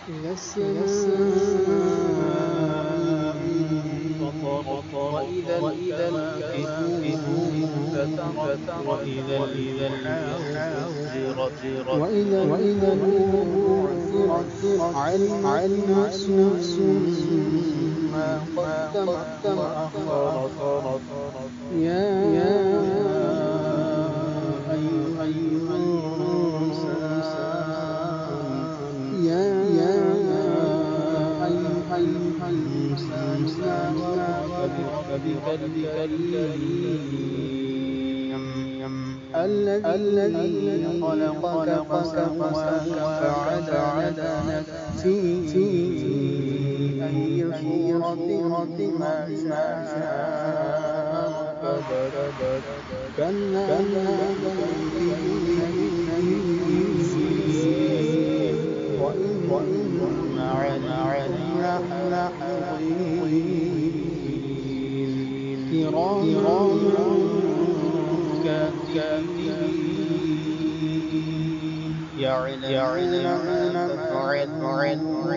إلى السماء انفطرت وإذا الكواكب انتثرت وإذا البحار فجرت وإذا القبور بعثرت علمت نفس ما قدمت وأخرت يا أيها الإنسان أيها الإنسان ما غرك بربك الكريم الذي خلقك فسواك فعدلك في أي صورة ما شاء ركبك كلا بل تكذبون بالدين وإن عليكم لحافظين كراما كاتبين يعلمون ما تفعلون